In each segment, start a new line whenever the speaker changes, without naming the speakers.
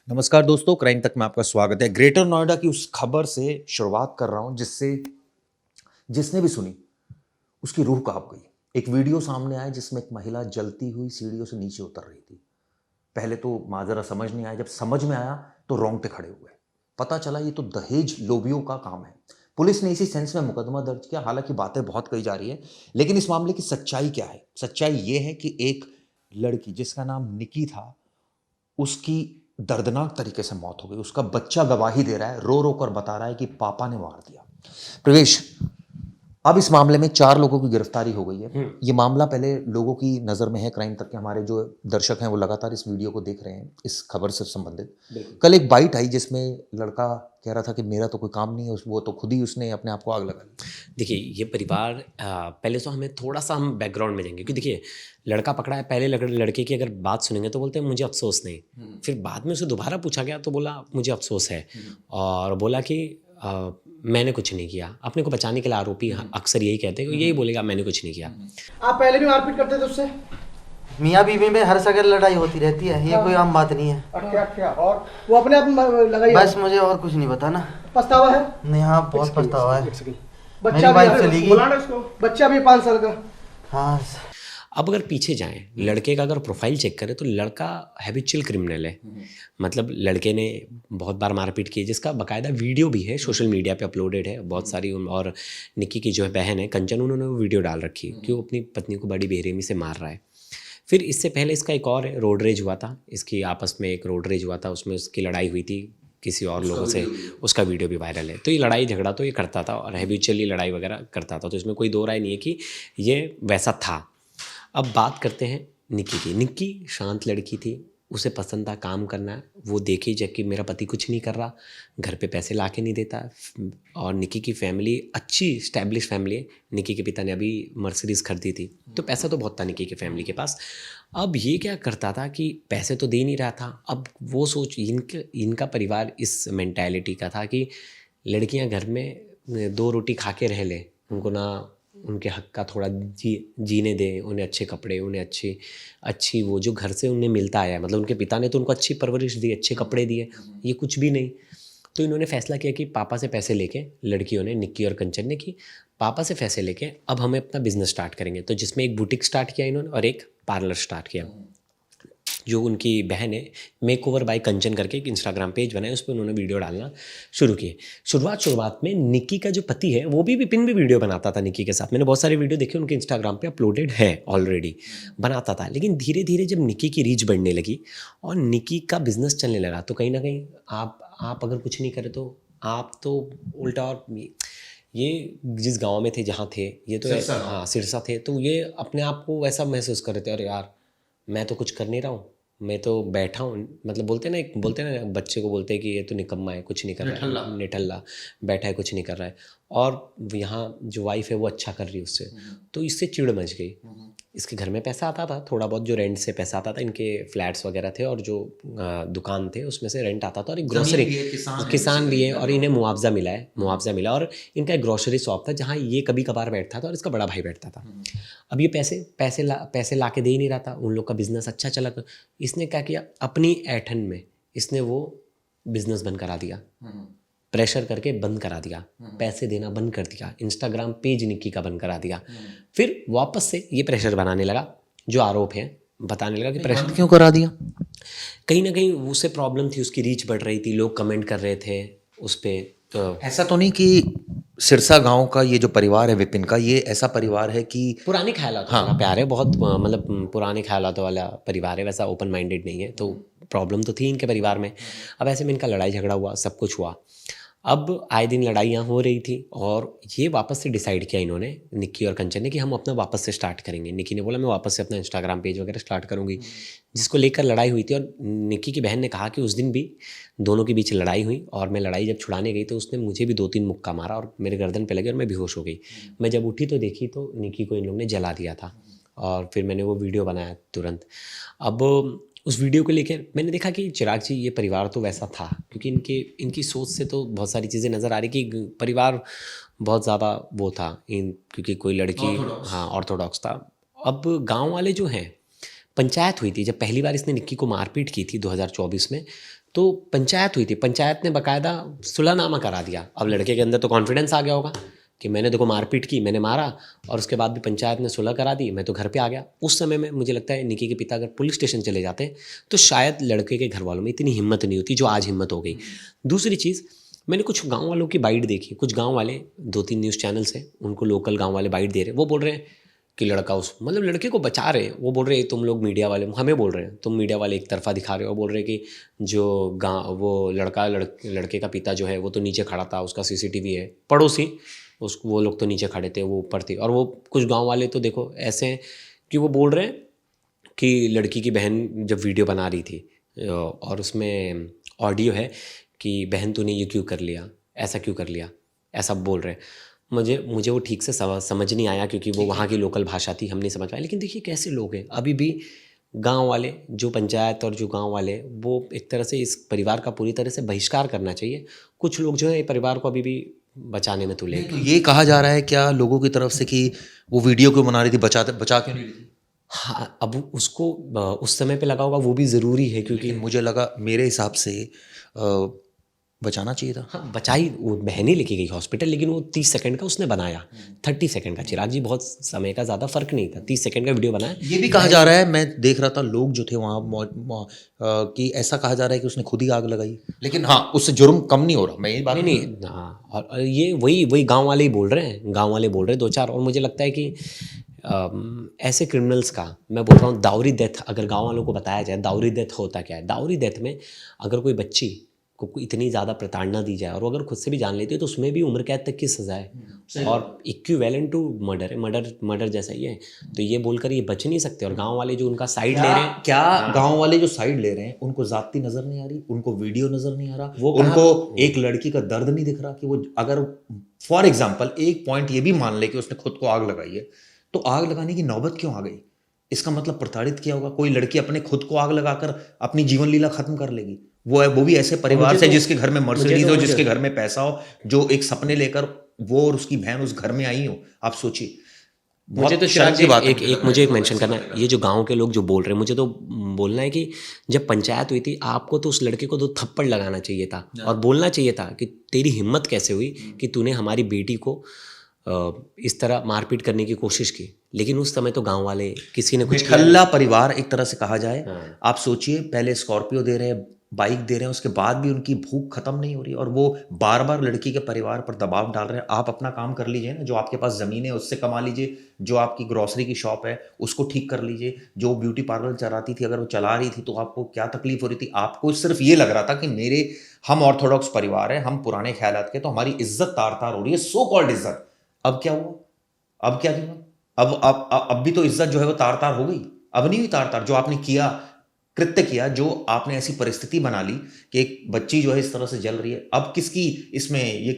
नमस्कार दोस्तों, क्राइम तक में आपका स्वागत है। ग्रेटर नोएडा की उस खबर से शुरुआत कर रहा हूं जिससे जिसने भी सुनी उसकी रूह कांप गई। एक वीडियो सामने आया जिसमें एक महिला जलती हुई सीढ़ियों से नीचे उतर रही थी। पहले तो माजरा समझ नहीं आया, जब समझ में आया तो रोंगटे खड़े हुए। पता चला ये तो दहेज लोभियों का काम है। पुलिस ने इसी सेंस में मुकदमा दर्ज किया। हालांकि बातें बहुत कही जा रही है, लेकिन इस मामले की सच्चाई क्या है? सच्चाई ये है कि एक लड़की जिसका नाम निकी था, उसकी दर्दनाक तरीके से मौत हो गई। उसका बच्चा गवाही दे रहा है, रो रो कर बता रहा है कि पापा ने मार दिया। प्रवेश, अब इस मामले में 4 लोगों की गिरफ्तारी हो गई है। ये मामला पहले लोगों की नज़र में है। क्राइम तक के हमारे जो दर्शक हैं वो लगातार इस वीडियो को देख रहे हैं इस खबर से संबंधित। कल एक बाइट आई जिसमें लड़का कह रहा था कि मेरा तो कोई काम नहीं है, वो तो खुद ही उसने अपने आप को आग लगा ली।
देखिए ये परिवार पहले तो हमें थोड़ा सा हम बैकग्राउंड में जाएंगे, क्योंकि देखिए लड़का पकड़ा है। पहले लड़के की अगर बात सुनेंगे तो बोलते हैं मुझे अफसोस नहीं। फिर बाद में उसे दोबारा पूछा गया तो बोला मुझे अफसोस है, और बोला कि मैंने कुछ नहीं किया। अपने को बचाने के लिए आरोपी अक्सर यही कहते हैं, यही बोलेगा मैंने कुछ नहीं किया।
आप पहले भी मारपीट करते थे उससे?
मियाँ बीवी में हर जगह लड़ाई होती रहती है, ये कोई आम बात नहीं है।
अच्छा अच्छा। और वो अपने आप लगाई?
बस मुझे और कुछ नहीं पता ना।
पछतावा है?
नहीं, हाँ बहुत पछतावा है।
बच्चा
मेरी वाइफ चली गई।
बच्चा भी 5 साल का।
हाँ।
अब अगर पीछे जाएं, लड़के का अगर प्रोफाइल चेक करें तो लड़का हैबिचुअल क्रिमिनल है। मतलब लड़के ने बहुत बार मारपीट की, जिसका बाकायदा वीडियो भी है, सोशल मीडिया पे अपलोडेड है बहुत सारी। और निक्की की जो है बहन है कंचन, उन्होंने वो वीडियो डाल रखी कि वो अपनी पत्नी को बड़ी बेरहमी से मार रहा है। फिर इससे पहले इसका एक और रोड रेज हुआ था, इसकी आपस में एक रोड रेज हुआ था, उसमें उसकी लड़ाई हुई थी किसी और लोगों से। उसका वीडियो भी वायरल है। तो ये लड़ाई झगड़ा तो ये करता था और हैबिचुअली लड़ाई वगैरह करता था, तो इसमें कोई दो राय नहीं है कि ये वैसा था। अब बात करते हैं निक्की की। निक्की शांत लड़की थी, उसे पसंद था काम करना। वो देखी जबकि मेरा पति कुछ नहीं कर रहा, घर पे पैसे ला के नहीं देता। और निक्की की फैमिली अच्छी स्टैब्लिश फैमिली है। निक्की के पिता ने अभी मर्सिडीज़ खरीदी थी, तो पैसा तो बहुत था निक्की की फैमिली के पास। अब ये क्या करता था कि पैसे तो दे नहीं रहा था। अब वो सोच, इनका परिवार इस मेंटालिटी का था कि लड़कियां घर में 2 रोटी खा के रह लें, उनको ना उनके हक का थोड़ा जीने दें, उन्हें अच्छे कपड़े, उन्हें अच्छी वो जो घर से उन्हें मिलता आया है। मतलब उनके पिता ने तो उनको अच्छी परवरिश दी, अच्छे कपड़े दिए, ये कुछ भी नहीं। तो इन्होंने फैसला किया कि पापा से पैसे लेके, लड़कियों ने, निक्की और कंचन ने, कि पापा से पैसे लेके अब हमें अपना बिजनेस स्टार्ट करेंगे। तो जिसमें एक बुटीक स्टार्ट किया इन्होंने और एक पार्लर स्टार्ट किया। जो उनकी बहन है, मेक ओवर बाय कंचन करके एक इंस्टाग्राम पेज बनाया, उस पर उन्होंने वीडियो डालना शुरू किए। शुरुआत में निक्की का जो पति है वो भी विपिन भी वीडियो बनाता था निक्की के साथ। मैंने बहुत सारे वीडियो देखे, उनके इंस्टाग्राम पे अपलोडेड है ऑलरेडी, बनाता था। लेकिन धीरे धीरे जब निक्की की रीच बढ़ने लगी और निक्की का बिजनेस चलने लगा, तो कहीं ना कहीं आप अगर कुछ नहीं करें तो आप तो उल्टा, और ये जिस गाँव में थे, जहाँ थे ये, तो हाँ सिरसा थे, तो ये अपने आप को वैसा महसूस कर रहे थे, अरे यार मैं तो कुछ कर नहीं रहा हूँ, मैं तो बैठा हूँ। मतलब बोलते ना बच्चे को बोलते हैं कि ये तो निकम्मा है, कुछ नहीं कर रहा है, निठल्ला बैठा है, कुछ नहीं कर रहा है। और यहाँ जो वाइफ है वो अच्छा कर रही है उससे, तो इससे चिढ़ मच गई। इसके घर में पैसा आता था थोड़ा बहुत, जो रेंट से पैसा आता था, इनके फ्लैट्स वगैरह थे और जो दुकान थे उसमें से रेंट आता था, और एक ग्रोसरी, किसान भी है और इन्हें मुआवजा मिला। और इनका एक ग्रोसरी शॉप था जहाँ ये कभी कभार बैठता था और इसका बड़ा भाई बैठता था। अब ये पैसे ला के दे ही नहीं रहा था, उन लोग का बिजनेस अच्छा चला। इसने क्या किया, अपनी ऐठन में इसने वो बिजनेस बंद करा दिया, प्रेशर करके बंद करा दिया, पैसे देना बंद कर दिया, इंस्टाग्राम पेज निक्की का बंद करा दिया। फिर वापस से ये प्रेशर बनाने लगा, जो आरोप है बताने लगा कि प्रेशर
क्यों करा दिया।
कहीं ना कहीं उससे प्रॉब्लम थी, उसकी रीच बढ़ रही थी, लोग कमेंट कर रहे थे उस पर। तो
ऐसा तो नहीं कि सिरसा गांव का ये जो परिवार है विपिन का, ये ऐसा परिवार है कि
पुराने ख्यालात वाला प्यार है, बहुत मतलब पुराने ख्यालात वाला परिवार है, वैसा ओपन माइंडेड नहीं है। तो प्रॉब्लम तो थी इनके परिवार में। अब ऐसे में इनका लड़ाई झगड़ा हुआ, सब कुछ हुआ। अब आए दिन लड़ाइयाँ हो रही थी और ये वापस से डिसाइड किया इन्होंने, निक्की और कंचन ने, कि हम अपना वापस से स्टार्ट करेंगे। निक्की ने बोला मैं वापस से अपना इंस्टाग्राम पेज वगैरह स्टार्ट करूँगी, जिसको लेकर लड़ाई हुई थी। और निक्की की बहन ने कहा कि उस दिन भी दोनों के बीच लड़ाई हुई, और मैं लड़ाई जब छुड़ाने गई तो उसने मुझे भी 2-3 मुक्का मारा और मेरे गर्दन पे लगे और मैं बेहोश हो गई। मैं जब उठी तो देखी तो निक्की को इन लोगों ने जला दिया था, और फिर मैंने वो वीडियो बनाया तुरंत। अब उस वीडियो को लेकर मैंने देखा कि चिराग जी, ये परिवार तो वैसा था, क्योंकि इनकी सोच से तो बहुत सारी चीज़ें नज़र आ रही कि परिवार बहुत ज़्यादा वो था क्योंकि कोई लड़की, हाँ ऑर्थोडॉक्स था। अब गांव वाले जो हैं, पंचायत हुई थी जब पहली बार इसने निक्की को मारपीट की थी 2024 में, तो पंचायत हुई थी, पंचायत ने बाकायदा सुलहनामा करा दिया। अब लड़के के अंदर तो कॉन्फिडेंस आ गया होगा कि मैंने देखो मारपीट की, मैंने मारा, और उसके बाद भी पंचायत ने सुलह करा दी, मैं तो घर पे आ गया। उस समय में मुझे लगता है निकी के पिता अगर पुलिस स्टेशन चले जाते तो शायद लड़के के घर वालों में इतनी हिम्मत नहीं होती जो आज हिम्मत हो गई। दूसरी चीज़, मैंने कुछ गांव वालों की बाइट देखी, कुछ गांव वाले 2-3 न्यूज़ चैनल्स हैं, उनको लोकल गांव वाले बाइट दे रहे हैं। वो बोल रहे हैं कि लड़का उस मतलब लड़के को बचा रहे हैं। वो बोल रहे हैं तुम लोग मीडिया वाले हमें बोल रहे हैं, तुम मीडिया वाले एक तरफा दिखा रहे हो। बोल रहे हैं कि जो वो लड़के का पिता जो है वो तो नीचे खड़ा था, उसका सीसीटीवी है, पड़ोसी वो लोग तो नीचे खड़े थे, वो ऊपर थे। और वो कुछ गांव वाले तो देखो ऐसे हैं कि वो बोल रहे हैं कि लड़की की बहन जब वीडियो बना रही थी और उसमें ऑडियो है कि बहन तूने ये क्यों कर लिया, ऐसा क्यों कर लिया, ऐसा बोल रहे हैं। मुझे वो ठीक से समझ नहीं आया क्योंकि वो वहाँ की लोकल भाषा थी, हम नहीं समझ पाए। लेकिन देखिए कैसे लोग हैं अभी भी गांव वाले, जो पंचायत और जो गांव वाले, वो एक तरह से इस परिवार का पूरी तरह से बहिष्कार करना चाहिए। कुछ लोग जो है परिवार को अभी भी बचाने में तुले।
तो ये कहा जा रहा है क्या लोगों की तरफ से कि वो वीडियो क्यों बना रही थी, बचा क्यों नहीं रही थी?
हाँ, अब उसको उस समय पे लगा होगा, वो भी ज़रूरी है क्योंकि
मुझे लगा मेरे हिसाब से बचाना चाहिए था।
हाँ, बचाई, वो बहन ही लेके गई हॉस्पिटल, लेकिन वो 30 सेकंड का उसने बनाया, 30 सेकंड का। चिराग जी बहुत समय का ज़्यादा फर्क नहीं था, 30 सेकंड का वीडियो बनाया।
ये भी कहा जा रहा है, मैं देख रहा था लोग जो थे वहाँ कि ऐसा कहा जा रहा है कि उसने खुद ही आग लगाई। लेकिन हाँ, उससे जुर्म कम नहीं हो रहा, मैं ये बात
नहीं, हाँ, और ये वही गांव वाले ही बोल रहे हैं, गांव वाले बोल रहे हैं 2-4। और मुझे लगता है कि ऐसे क्रिमिनल्स का, मैं बोल रहा हूँ दाउरी डेथ, अगर गांव वालों को बताया जाए दाउरी डेथ होता क्या है। दाउरी डेथ में अगर कोई बच्ची को इतनी ज़्यादा प्रताड़ना दी जाए और वो अगर खुद से भी जान लेती है तो उसमें भी उम्र कैद तक की सज़ा है और इक्विवेलेंट टू मर्डर है, मर्डर जैसा ही है। तो ये बोलकर ये बच नहीं सकते। और गांव वाले जो उनका साइड ले रहे हैं,
क्या गांव वाले जो साइड ले रहे हैं उनको जाति नजर नहीं आ रही, उनको वीडियो नजर नहीं आ रहा,
वो
उनको एक लड़की का दर्द नहीं दिख रहा कि वो अगर फॉर एग्जाम्पल एक पॉइंट ये भी मान ले कि उसने खुद को आग लगाई है, तो आग लगाने की नौबत क्यों आ गई? इसका मतलब प्रताड़ित किया होगा। कोई लड़की अपने खुद को आग लगाकर अपनी जीवन लीला खत्म कर लेगी, वो भी ऐसे परिवार से जिसके घर में मर्सिडीज हो, जिसके घर में पैसा हो, जो एक सपने लेकर वो और उसकी बहन उस घर में आई हो। आप सोचिए,
मुझे तो
शर्म की बात है।
मुझे एक मेंशन करना है, ये जो गांव के लोग जो बोल रहे हैं, मुझे तो बोलना है कि जब पंचायत हुई थी आपको तो उस लड़के को 2 थप्पड़ लगाना चाहिए था और बोलना चाहिए था कि तेरी हिम्मत कैसे हुई कि तूने हमारी बेटी को इस तरह मारपीट करने की कोशिश की। लेकिन उस समय तो गांव वाले किसी ने कुछ
ठल्ला परिवार एक तरह से कहा जाए। आप सोचिए, पहले स्कॉर्पियो दे रहे हैं, बाइक दे रहे हैं, उसके बाद भी उनकी भूख खत्म नहीं हो रही और वो बार बार लड़की के परिवार पर दबाव डाल रहे हैं। आप अपना काम कर लीजिए ना, जो आपके पास ज़मीन है उससे कमा लीजिए, जो आपकी ग्रोसरी की शॉप है उसको ठीक कर लीजिए, जो ब्यूटी पार्लर चलाती थी अगर वो चला रही थी तो आपको क्या तकलीफ हो रही थी? आपको सिर्फ ये लग रहा था कि हम ऑर्थोडॉक्स परिवार है, हम पुराने ख्यालात के, तो हमारी इज्जत तार तार हो रही है, सो कॉल्ड इज्जत। अब क्या हुआ? अब क्या हुआ? अब भी तो इज्जत जो है वो तार तार हो गई। अब नहीं हुई तार तार। जो आपने किया, कृत्य किया, जो आपने ऐसी परिस्थिति बना ली कि एक बच्ची जो है इस तरह से जल रही है, अब किसकी इसमें ये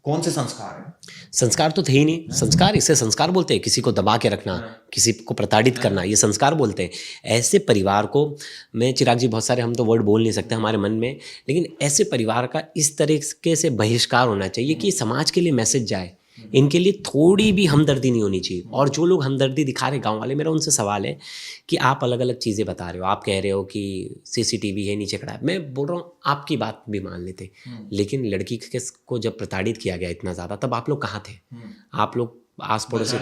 कौन से संस्कार हैं?
संस्कार तो थे ही नहीं। संस्कार, इसे संस्कार बोलते हैं, किसी को दबा के रखना, किसी को प्रताड़ित करना, ये संस्कार बोलते हैं। ऐसे परिवार को, मैं चिराग जी बहुत सारे हम तो वर्ड बोल नहीं सकते हमारे मन में, लेकिन ऐसे परिवार का इस तरीके से बहिष्कार होना चाहिए कि समाज के लिए मैसेज जाए, इनके लिए थोड़ी भी हमदर्दी नहीं होनी चाहिए। और जो लोग हमदर्दी दिखा रहे गांव वाले, मेरा उनसे सवाल है कि आप अलग अलग चीज़ें बता रहे हो, आप कह रहे हो कि सीसीटीवी है नीचे खड़ा है, मैं बोल रहा हूँ आपकी बात भी मान लेते, लेकिन लड़की को जब प्रताड़ित किया गया इतना ज़्यादा, तब आप लोग कहाँ थे? आप लोग आस पड़ोसी,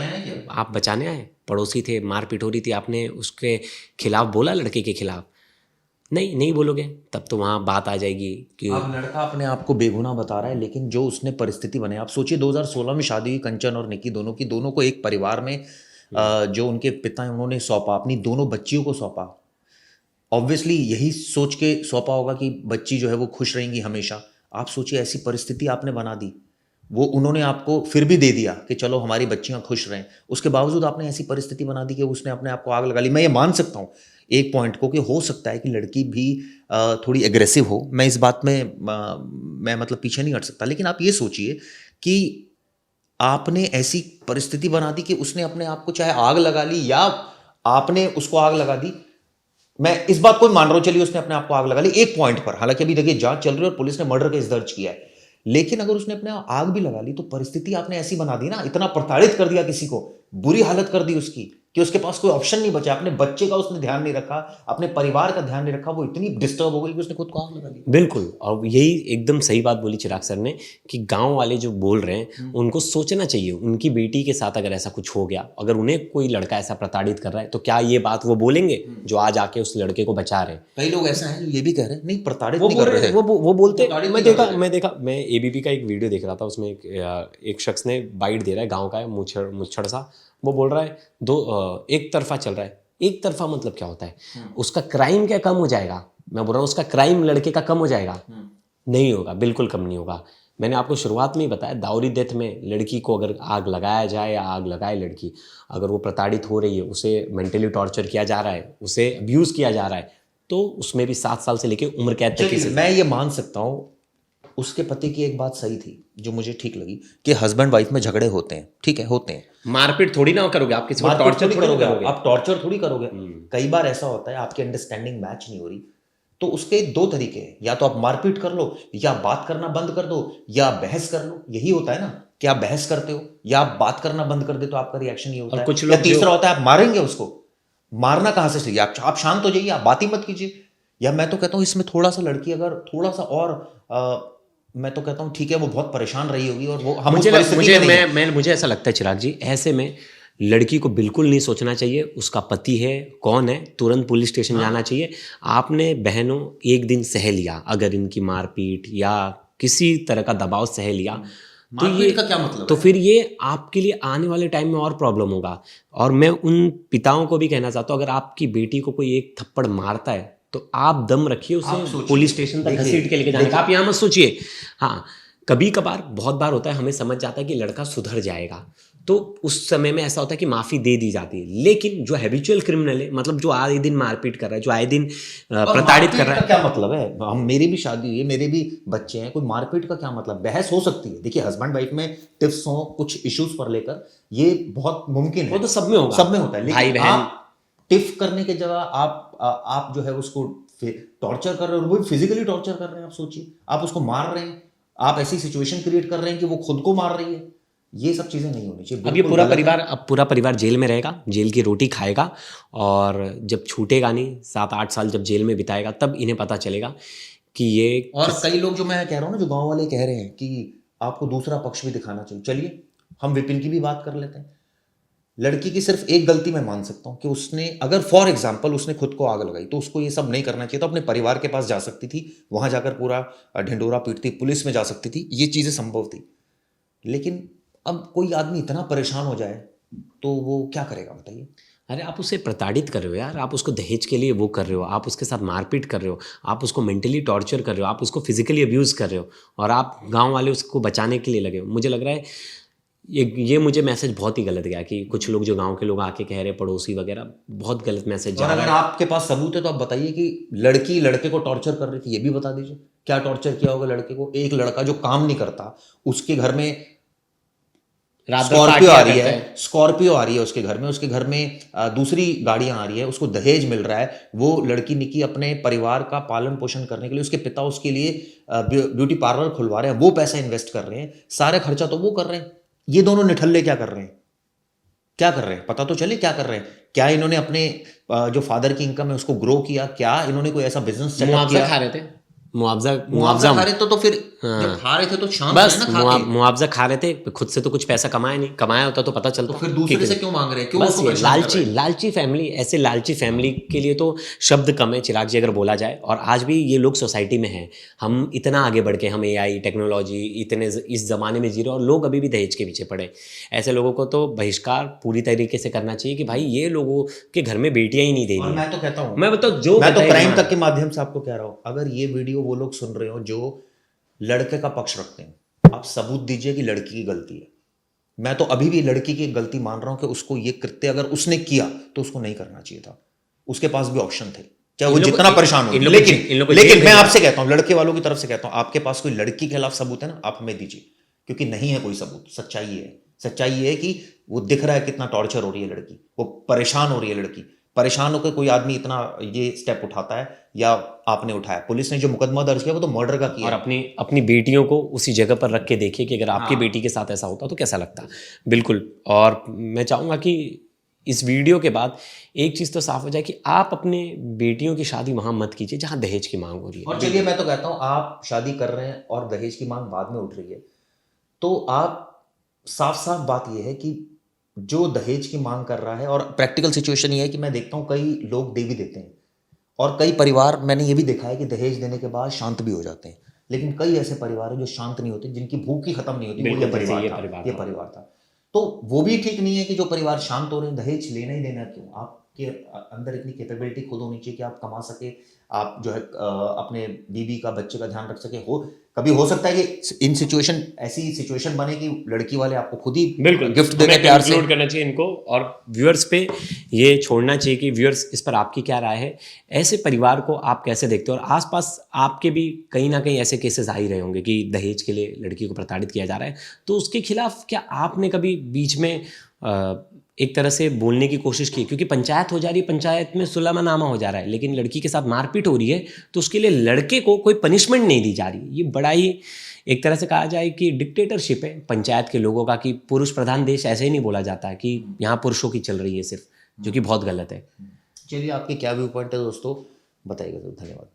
आप बचाने आए, पड़ोसी थे, मारपीट हो रही थी, आपने उसके खिलाफ बोला, लड़के के खिलाफ? नहीं बोलोगे तब तो वहाँ बात आ जाएगी कि
अब लड़का अपने आप को बेगुनाह बता रहा है, लेकिन जो उसने परिस्थिति बनाई, आप सोचिए 2016 में शादी हुई कंचन और निकी दोनों को एक परिवार में जो उनके पिता हैं उन्होंने सौंपा, अपनी दोनों बच्चियों को सौंपा। ऑब्वियसली यही सोच के सौंपा होगा कि बच्ची जो है वो खुश रहेंगी हमेशा। आप सोचिए ऐसी परिस्थिति आपने बना दी, वो उन्होंने आपको फिर भी दे दिया कि चलो हमारी बच्चियां खुश रहें, उसके बावजूद आपने ऐसी परिस्थिति बना दी कि उसने अपने आप को आग लगा ली। मैं ये मान सकता हूँ एक पॉइंट को कि हो सकता है कि लड़की भी थोड़ी एग्रेसिव हो, मैं इस बात में मैं मतलब पीछे नहीं हट सकता, लेकिन आप ये सोचिए कि आपने ऐसी परिस्थिति बना दी कि उसने अपने आप को चाहे आग लगा ली या आपने उसको आग लगा दी। मैं इस बात को मान रहा हूं, चलिए उसने अपने आप को आग लगा ली एक पॉइंट पर, हालांकि अभी देखिए जांच चल रही है और पुलिस ने मर्डर केस दर्ज किया है, लेकिन अगर उसने अपने आग भी लगा ली तो परिस्थिति आपने ऐसी बना दी ना, इतना प्रताड़ित कर दिया किसी को, बुरी हालत कर दी उसकी कि उसके पास कोई ऑप्शन नहीं बचा, अपने बच्चे का उसने ध्यान नहीं रखा, अपने परिवार का ध्यान नहीं रखा, वो इतनी डिस्टर्ब हो गई कि उसने खुद को आग लगा दी।
बिल्कुल, और यही एकदम सही बात बोली चिराग सर ने कि गांव वाले जो बोल रहे हैं उनको सोचना चाहिए, उनकी बेटी के साथ अगर ऐसा कुछ हो गया, अगर उन्हें कोई लड़का ऐसा प्रताड़ित कर रहा है तो क्या ये बात वो बोलेंगे जो आज आके उस लड़के को बचा रहे हैं?
कई लोग ऐसा है जो ये भी कह रहे हैं नहीं प्रताड़ित
वो
नहीं
बोल
कर
रहे
रहे
हैं, वो बोलते हैं।
प्रताड़ित
मैं
नहीं कर
देखा
रहे।
मैं एबीपी का एक वीडियो देख रहा था, उसमें एक शख्स ने बाइट दे रहा है, गांव का है, मुच्छड़ सा, वो बोल रहा है एक तरफा चल रहा है। एक तरफा मतलब क्या होता है? उसका क्राइम क्या कम हो जाएगा? मैं बोल रहा हूँ उसका क्राइम लड़के का कम हो जाएगा? नहीं होगा, बिल्कुल कम नहीं होगा। मैंने आपको शुरुआत में ही बताया, दाउरी डेथ में लड़की को अगर आग लगाया जाए या आग लगाए लड़की, अगर वो प्रताड़ित हो रही है, उसे मेंटली टॉर्चर किया जा रहा है, उसे अब्यूज़ किया जा रहा है, तो उसमें भी 7 साल से लेके उम्र कैद तक की
चलिए, मैं ये मान सकता हूँ उसके पति की एक बात सही थी जो मुझे ठीक लगी कि हस्बैंड वाइफ में झगड़े होते हैं, ठीक है, होते हैं।
मारपीट थोड़ी ना करोगे आप, किसी को
मारपीट
टॉर्चर
थोड़ी
थोड़ी
करोगे
करोगे।
आप टॉर्चर थोड़ी करोगे। कई बार ऐसा होता है आपकी अंडरस्टैंडिंग मैच नहीं हो रही, तो उसके 2 तरीके हैं, या तो आप मारपीट कर लो, या बात करना बंद कर दो, या बहस कर लो। यही होता है ना कि आप बहस करते हो या आप बात करना बंद कर दे तो आपका रिएक्शन ये होता
और
है।
कुछ
या
लोग
तीसरा होता है आप मारेंगे उसको। मारना कहां से चाहिए? आप शांत हो जाइए, आप बात ही मत कीजिए। या मैं तो कहता हूं इसमें थोड़ा सा लड़की अगर थोड़ा सा और मैं तो कहता हूं ठीक है, वो बहुत परेशान रही होगी और वो हम उस परिस्थिति में नहीं हैं।
मुझे ऐसा लगता है चिराग जी, ऐसे में लड़की को बिल्कुल नहीं सोचना चाहिए उसका पति है कौन है, तुरंत पुलिस स्टेशन जाना चाहिए। आपने बहनों एक दिन सह लिया, अगर इनकी मारपीट या किसी तरह का दबाव सह लिया, तो ये
मारपीट का क्या मतलब
तो
है?
फिर ये आपके लिए आने वाले टाइम में और प्रॉब्लम होगा। और मैं उन पिताओं को भी कहना चाहता हूँ, अगर आपकी बेटी को कोई एक थप्पड़ मारता है तो आप दम रखिए,
आप
उसे
सोचिए,
पुलिस स्टेशन तक
देखिए,
घसीट के लेके जाने का। आप यहाँ मत सोचिए। हाँ, कभी कभार बहुत बार होता है, हमें समझ जाता है कि लड़का सुधर जाएगा, तो उस समय में ऐसा होता है कि माफ़ी दे दी जाती है। लेकिन जो हैबिचुअल क्रिमिनल है, मतलब जो आए दिन मारपीट कर रहा है, जो आए दिन प्रताड़ित कर रहा
का
है,
क्या मतलब है? हम मेरी भी शादी हुई है, मेरे भी बच्चे हैं, कोई मारपीट का क्या मतलब? बहस हो सकती है, देखिए हस्बैंड वाइफ में टिप्स हो कुछ इश्यूज पर लेकर, ये बहुत मुमकिन है,
वो तो सब में होगा,
सब में होता है।
भाई
लेकिन
बहन।
आप टिफ करने की जगह आप जो है उसको टॉर्चर कर रहे हो, वो फिजिकली टॉर्चर कर रहे हैं। आप सोचिए, आप उसको मार रहे हैं, आप ऐसी सिचुएशन क्रिएट कर रहे हैं कि वो खुद को मार रही है। ये सब चीजें नहीं होनी चाहिए।
अब ये
बिल्कुल
पूरा
गलत है।
परिवार, अब पूरा परिवार जेल में रहेगा, जेल की रोटी खाएगा, और जब छूटेगा नहीं, 7-8 साल जब जेल में बिताएगा, तब इन्हें पता चलेगा कि ये
और कई लोग जो मैं कह रहा हूँ ना, जो गांव वाले कह रहे हैं कि आपको दूसरा पक्ष भी दिखाना चाहिए। चलिए हम विपिन की भी बात कर लेते हैं। लड़की की सिर्फ एक गलती मैं मान सकता हूँ कि उसने अगर फॉर एग्जाम्पल उसने खुद को आग लगाई, तो उसको ये सब नहीं करना चाहिए। तो अपने परिवार के पास जा सकती थी, वहां जाकर पूरा ढिंडोरा पीटती, पुलिस में जा सकती थी, ये चीजें संभव थी। लेकिन अब कोई आदमी इतना परेशान हो जाए तो वो क्या करेगा बताइए?
अरे आप उसे प्रताड़ित कर रहे हो यार, आप उसको दहेज के लिए वो कर रहे हो, आप उसके साथ मारपीट कर रहे हो, आप उसको मेंटली टॉर्चर कर रहे हो, आप उसको फिजिकली अब्यूज़ कर रहे हो, और आप गांव वाले उसको बचाने के लिए लगे हो। मुझे लग रहा है ये मुझे मैसेज बहुत ही गलत गया कि कुछ लोग जो गांव के लोग आके कह रहे, पड़ोसी वगैरह, बहुत गलत मैसेज जा
और
रहा
अगर
है।
आपके पास सबूत है तो आप बताइए कि लड़की लड़के को टॉर्चर कर रही थी, ये भी बता दीजिए। क्या टॉर्चर किया होगा लड़के को? एक लड़का जो काम नहीं करता, उसके घर में
रात भर
स्कॉर्पियो
पार्टियां
आ रही
करता
है, स्कॉर्पियो आ रही है उसके घर में, उसके घर में दूसरी गाड़ियां आ रही है, उसको दहेज मिल रहा है। वो लड़की निकी अपने परिवार का पालन पोषण करने के लिए, उसके पिता उसके लिए ब्यूटी पार्लर खुलवा रहे हैं, वो पैसा इन्वेस्ट कर रहे हैं, सारे खर्चा तो वो कर रहे हैं। ये दोनों निठल्ले क्या कर रहे हैं? क्या कर रहे हैं? पता तो चले क्या कर रहे हैं। क्या इन्होंने अपने जो फादर की इनकम है उसको ग्रो किया? क्या इन्होंने कोई ऐसा बिजनेस सेटअप
मुआवजा
किया?
खा रहे थे, मुआवजा
मुआवजा खा रहे तो फिर जब खा रहे थे तो शांत
बस
रहे ना खा के।
मुआवजा खा रहे थे, खुद से तो कुछ पैसा कमाया नहीं, कमाया होता तो पता चलता।
तो फिर दूसरे से क्यों मांग रहे हैं? क्यों
बस
उसको
ये
परेशान कर
लालची
रहे हैं?
लालची फैमिली, ऐसे लालची फैमिली के लिए तो शब्द कम है चिराग जी, अगर बोला जाए। और आज भी ये लोग सोसाइटी में हैं, हम इतना आगे बढ़ के, हम एआई टेक्नोलॉजी इतने इस ज़माने में जी रहे, और लोग अभी भी दहेज के पीछे पड़े। ऐसे लोगों को तो बहिष्कार पूरी तरीके से करना चाहिए कि भाई ये लोगों के घर में बेटियां ही नहीं दे
और
रही।
मैं तो कहता हूँ,
मैं बताऊँ जो
मैं तो
बताए
क्राइम
इन्होंने।
तक के माध्यम से आपको कह रहा हूं, अगर ये वीडियो वो लोग सुन रहे हो जो लड़के का पक्ष रखते हैं, आप सबूत दीजिए कि लड़की की गलती है। मैं तो अभी भी लड़की की गलती मान रहा हूं कि उसको ये कृत्य अगर उसने किया तो उसको नहीं करना चाहिए था। उसके पास भी ऑप्शन थे, चाहे वो
इन लोगों
जितना
को-
परेशान हो।
इन लोगों को- इन लोगों को
लेकिन
जेल
मैं
भेजा।
आपसे कहता हूं, लड़के वालों की तरफ से कहता हूं, आपके पास कोई लड़की के खिलाफ सबूत है ना, आप हमें दीजिए, क्योंकि नहीं है कोई सबूत। सच्चाई ये है, सच्चाई ये है कि वो दिख रहा है कितना टॉर्चर हो रही है लड़की, वो परेशान हो रही है लड़की। परेशान होकर कोई आदमी इतना ये स्टेप उठाता है, या आपने उठाया? पुलिस ने जो मुकदमा दर्ज किया वो तो मर्डर का किया
और
है।
अपनी अपनी बेटियों को उसी जगह पर रख के देखिए कि अगर आपकी बेटी के साथ ऐसा होता तो कैसा लगता। बिल्कुल। और मैं चाहूँगा कि इस वीडियो के बाद एक चीज़ तो साफ हो जाए कि आप अपने बेटियों की शादी वहाँ मत कीजिए जहाँ दहेज की मांग हो रही है।
और चलिए मैं तो कहता हूँ आप शादी कर रहे हैं और दहेज की मांग बाद में उठ रही है, तो आप साफ साफ बात यह है कि जो दहेज की मांग कर रहा है, और प्रैक्टिकल सिचुएशन ये है कि मैं देखता हूँ कई लोग दे भी देते हैं और कई परिवार मैंने ये भी देखा है कि दहेज देने के बाद शांत भी हो जाते हैं, लेकिन कई ऐसे परिवार हैं जो शांत नहीं होते, जिनकी भूख ही खत्म नहीं होती। वो
बिल्कुल, जैसे ये
ये परिवार था। तो वो भी ठीक नहीं है कि जो परिवार शांत हो रहे हैं, दहेज लेना ही देना क्यों? आपके अंदर इतनी कैपेबिलिटी खुद होनी चाहिए कि आप कमा सके, आप जो है अपने बीवी का, बच्चे का ध्यान रख सके। कभी हो सकता है कि इन सिचुएशन ऐसी सिचुएशन बने कि लड़की वाले आपको खुद ही
बिल्कुल
गिफ्ट देने प्यार से।
करना चाहिए इनको, और व्यूअर्स पे ये छोड़ना चाहिए कि व्यूअर्स इस पर आपकी क्या राय है, ऐसे परिवार को आप कैसे देखते हो। और आसपास आपके भी कहीं ना कहीं ऐसे केसेस आ ही रहे होंगे कि दहेज के लिए लड़की को प्रताड़ित किया जा रहा है, तो उसके खिलाफ क्या आपने कभी बीच में एक तरह से बोलने की कोशिश की? क्योंकि पंचायत हो जा रही है, पंचायत में सुलहमानामा हो जा रहा है, लेकिन लड़की के साथ मारपीट हो रही है, तो उसके लिए लड़के को कोई पनिशमेंट नहीं दी जा रही। ये बड़ा ही एक तरह से कहा जाए कि डिक्टेटरशिप है पंचायत के लोगों का, कि पुरुष प्रधान देश ऐसे ही नहीं बोला जाता कि यहाँ पुरुषों की चल रही है सिर्फ, जो कि बहुत गलत है।
चलिए आपके क्या व्यू पॉइंट है दोस्तों, बताइएगा। तो धन्यवाद।